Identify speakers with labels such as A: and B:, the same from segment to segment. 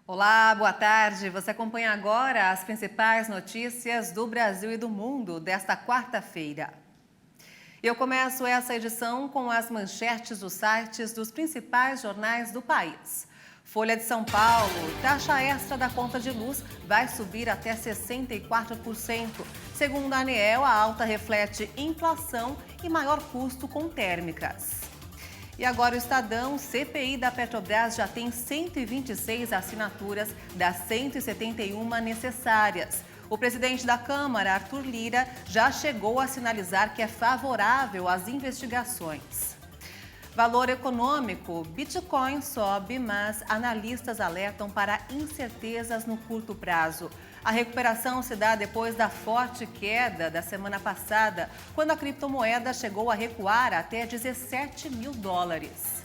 A: Olá, boa tarde. Você acompanha agora as principais notícias do Brasil e do mundo desta quarta-feira. Eu começo essa edição com as manchetes dos sites dos principais jornais do país. Folha de São Paulo, taxa extra da conta de luz vai subir até 64%. Segundo a ANEEL, a alta reflete inflação e maior custo com térmicas. E agora o Estadão, CPI da Petrobras já tem 126 assinaturas das 171 necessárias. O presidente da Câmara, Arthur Lira, já chegou a sinalizar que é favorável às investigações. Valor econômico, Bitcoin sobe, mas analistas alertam para incertezas no curto prazo. A recuperação se dá depois da forte queda da semana passada, quando a criptomoeda chegou a recuar até 17 mil dólares.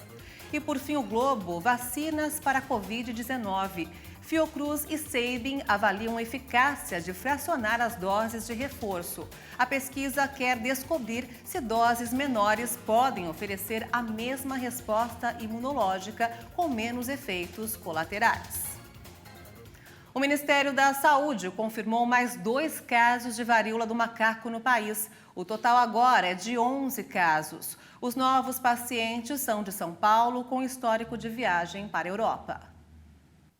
A: E por fim, o Globo, vacinas para a Covid-19. Fiocruz e Sabin avaliam a eficácia de fracionar as doses de reforço. A pesquisa quer descobrir se doses menores podem oferecer a mesma resposta imunológica com menos efeitos colaterais. O Ministério da Saúde confirmou mais 2 casos de varíola do macaco no país. O total agora é de 11 casos. Os novos pacientes são de São Paulo, com histórico de viagem para a Europa.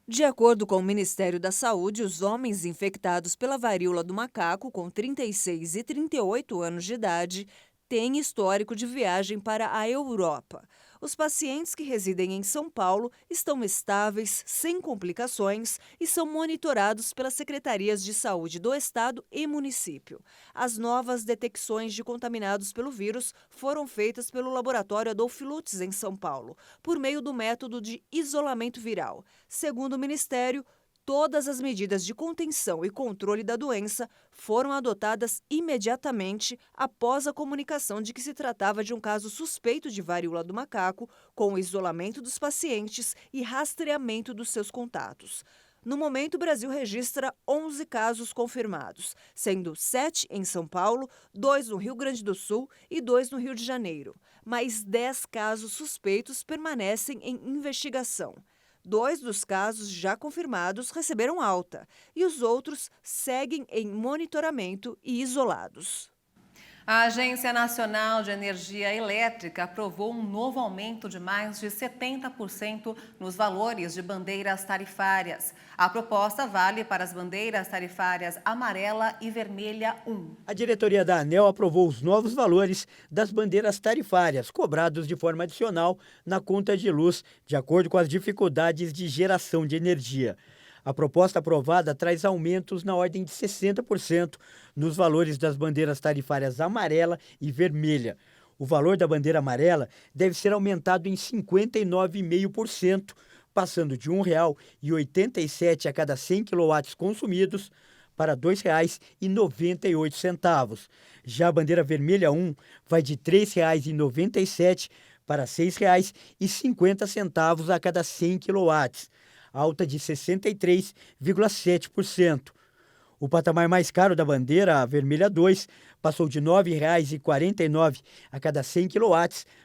B: De acordo com o Ministério da Saúde, os homens infectados pela varíola do macaco, com 36 e 38 anos de idade, têm histórico de viagem para a Europa. Os pacientes que residem em São Paulo estão estáveis, sem complicações e são monitorados pelas secretarias de saúde do estado e município. As novas detecções de contaminados pelo vírus foram feitas pelo laboratório Adolph Lutz, em São Paulo, por meio do método de isolamento viral. Segundo o Ministério, todas as medidas de contenção e controle da doença foram adotadas imediatamente após a comunicação de que se tratava de um caso suspeito de varíola do macaco, com o isolamento dos pacientes e rastreamento dos seus contatos. No momento, o Brasil registra 11 casos confirmados, sendo 7 em São Paulo, 2 no Rio Grande do Sul e 2 no Rio de Janeiro. Mais 10 casos suspeitos permanecem em investigação. 2 dos casos já confirmados receberam alta e os outros seguem em monitoramento e isolados.
A: A Agência Nacional de Energia Elétrica aprovou um novo aumento de mais de 70% nos valores de bandeiras tarifárias. A proposta vale para as bandeiras tarifárias amarela e vermelha 1.
C: A diretoria da ANEEL aprovou os novos valores das bandeiras tarifárias, cobrados de forma adicional na conta de luz, de acordo com as dificuldades de geração de energia. A proposta aprovada traz aumentos na ordem de 60% nos valores das bandeiras tarifárias amarela e vermelha. O valor da bandeira amarela deve ser aumentado em 59,5%, passando de R$ 1,87 a cada 100 kW consumidos para R$ 2,98. Já a bandeira vermelha 1 vai de R$ 3,97 para R$ 6,50 a cada 100 kW. Alta de 63,7%. O patamar mais caro da bandeira, a vermelha 2, passou de R$ 9,49 a cada 100 kW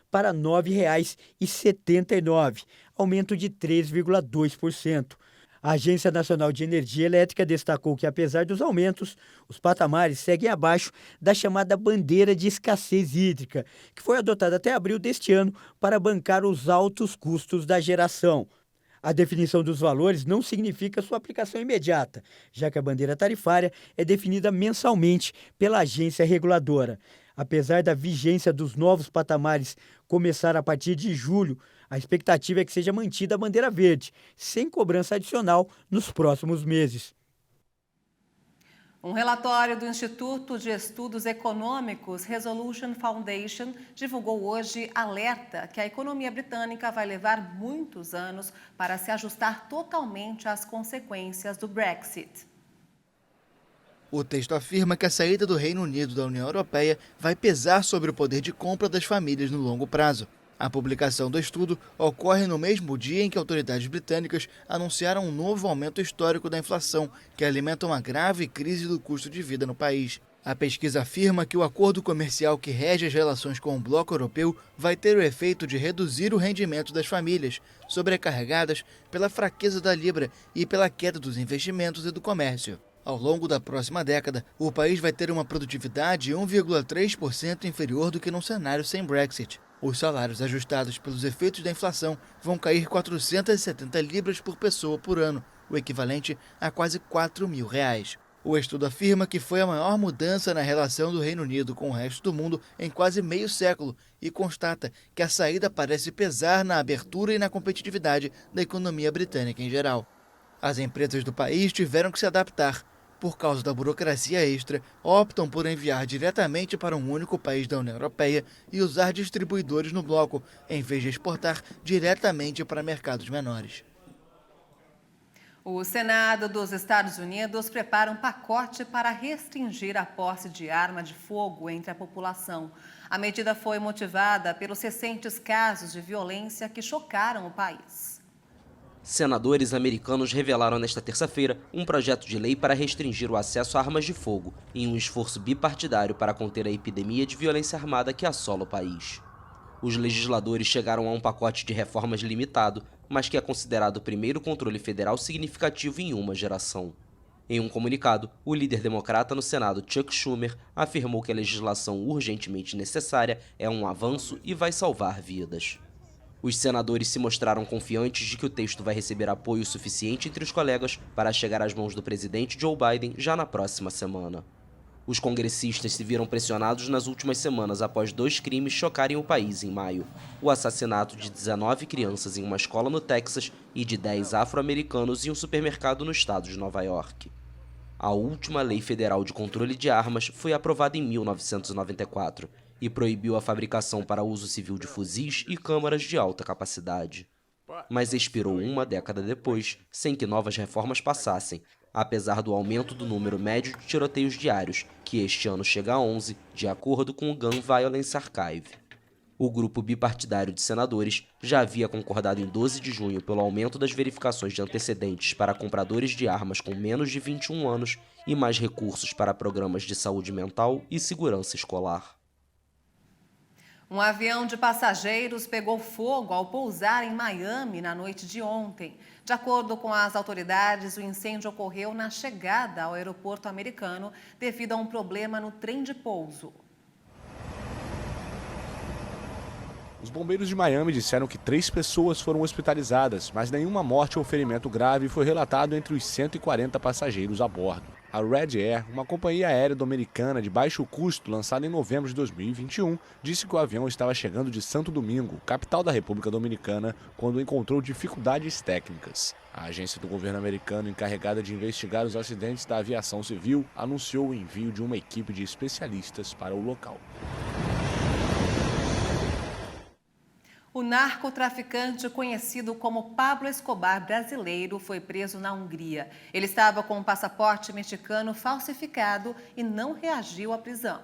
C: para R$ 9,79, aumento de 3,2%. A Agência Nacional de Energia Elétrica destacou que, apesar dos aumentos, os patamares seguem abaixo da chamada bandeira de escassez hídrica, que foi adotada até abril deste ano para bancar os altos custos da geração. A definição dos valores não significa sua aplicação imediata, já que a bandeira tarifária é definida mensalmente pela agência reguladora. Apesar da vigência dos novos patamares começar a partir de julho, a expectativa é que seja mantida a bandeira verde, sem cobrança adicional nos próximos meses.
A: Um relatório do Instituto de Estudos Econômicos Resolution Foundation divulgou hoje alerta que a economia britânica vai levar muitos anos para se ajustar totalmente às consequências do Brexit.
D: O texto afirma que a saída do Reino Unido da União Europeia vai pesar sobre o poder de compra das famílias no longo prazo. A publicação do estudo ocorre no mesmo dia em que autoridades britânicas anunciaram um novo aumento histórico da inflação, que alimenta uma grave crise do custo de vida no país. A pesquisa afirma que o acordo comercial que rege as relações com o bloco europeu vai ter o efeito de reduzir o rendimento das famílias, sobrecarregadas pela fraqueza da libra e pela queda dos investimentos e do comércio. Ao longo da próxima década, o país vai ter uma produtividade 1,3% inferior do que num cenário sem Brexit. Os salários ajustados pelos efeitos da inflação vão cair 470 libras por pessoa por ano, o equivalente a quase R$4.000. O estudo afirma que foi a maior mudança na relação do Reino Unido com o resto do mundo em quase meio século e constata que a saída parece pesar na abertura e na competitividade da economia britânica em geral. As empresas do país tiveram que se adaptar. Por causa da burocracia extra, optam por enviar diretamente para um único país da União Europeia e usar distribuidores no bloco, em vez de exportar diretamente para mercados menores.
A: O Senado dos Estados Unidos prepara um pacote para restringir a posse de arma de fogo entre a população. A medida foi motivada pelos recentes casos de violência que chocaram o país.
E: Senadores americanos revelaram nesta terça-feira um projeto de lei para restringir o acesso a armas de fogo, em um esforço bipartidário para conter a epidemia de violência armada que assola o país. Os legisladores chegaram a um pacote de reformas limitado, mas que é considerado o primeiro controle federal significativo em uma geração. Em um comunicado, o líder democrata no Senado, Chuck Schumer, afirmou que a legislação urgentemente necessária é um avanço e vai salvar vidas. Os senadores se mostraram confiantes de que o texto vai receber apoio suficiente entre os colegas para chegar às mãos do presidente Joe Biden já na próxima semana. Os congressistas se viram pressionados nas últimas semanas após 2 crimes chocarem o país em maio: o assassinato de 19 crianças em uma escola no Texas e de 10 afro-americanos em um supermercado no estado de Nova York. A última lei federal de controle de armas foi aprovada em 1994 e proibiu a fabricação para uso civil de fuzis e câmaras de alta capacidade. Mas expirou uma década depois, sem que novas reformas passassem, apesar do aumento do número médio de tiroteios diários, que este ano chega a 11, de acordo com o Gun Violence Archive. O grupo bipartidário de senadores já havia concordado em 12 de junho pelo aumento das verificações de antecedentes para compradores de armas com menos de 21 anos e mais recursos para programas de saúde mental e segurança escolar.
A: Um avião de passageiros pegou fogo ao pousar em Miami na noite de ontem. De acordo com as autoridades, o incêndio ocorreu na chegada ao aeroporto americano devido a um problema no trem de pouso.
F: Os bombeiros de Miami disseram que 3 pessoas foram hospitalizadas, mas nenhuma morte ou ferimento grave foi relatado entre os 140 passageiros a bordo. A Red Air, uma companhia aérea dominicana de baixo custo lançada em novembro de 2021, disse que o avião estava chegando de Santo Domingo, capital da República Dominicana, quando encontrou dificuldades técnicas. A agência do governo americano encarregada de investigar os acidentes da aviação civil anunciou o envio de uma equipe de especialistas para o local.
A: O narcotraficante conhecido como Pablo Escobar brasileiro foi preso na Hungria. Ele estava com um passaporte mexicano falsificado e não reagiu à prisão.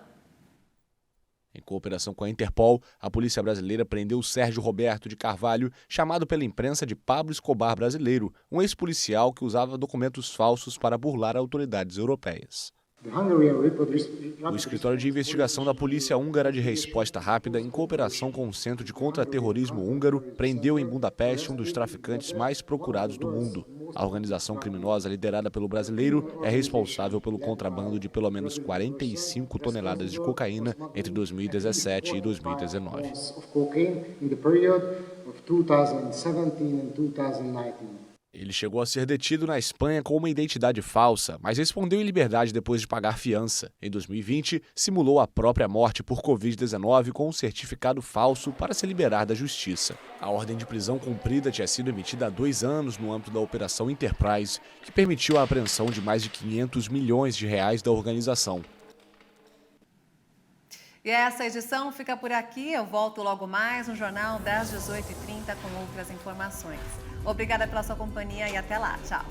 F: Em cooperação com a Interpol, a polícia brasileira prendeu Sérgio Roberto de Carvalho, chamado pela imprensa de Pablo Escobar brasileiro, um ex-policial que usava documentos falsos para burlar autoridades europeias. O escritório de investigação da polícia húngara de resposta rápida, em cooperação com o Centro de Contra-Terrorismo húngaro, prendeu em Budapeste um dos traficantes mais procurados do mundo. A organização criminosa liderada pelo brasileiro é responsável pelo contrabando de pelo menos 45 toneladas de cocaína entre 2017 e 2019. Ele chegou a ser detido na Espanha com uma identidade falsa, mas respondeu em liberdade depois de pagar fiança. Em 2020, simulou a própria morte por Covid-19 com um certificado falso para se liberar da justiça. A ordem de prisão cumprida tinha sido emitida há 2 anos no âmbito da Operação Enterprise, que permitiu a apreensão de mais de 500 milhões de reais da organização.
A: E essa edição fica por aqui. Eu volto logo mais no Jornal das 18h30 com outras informações. Obrigada pela sua companhia e até lá. Tchau.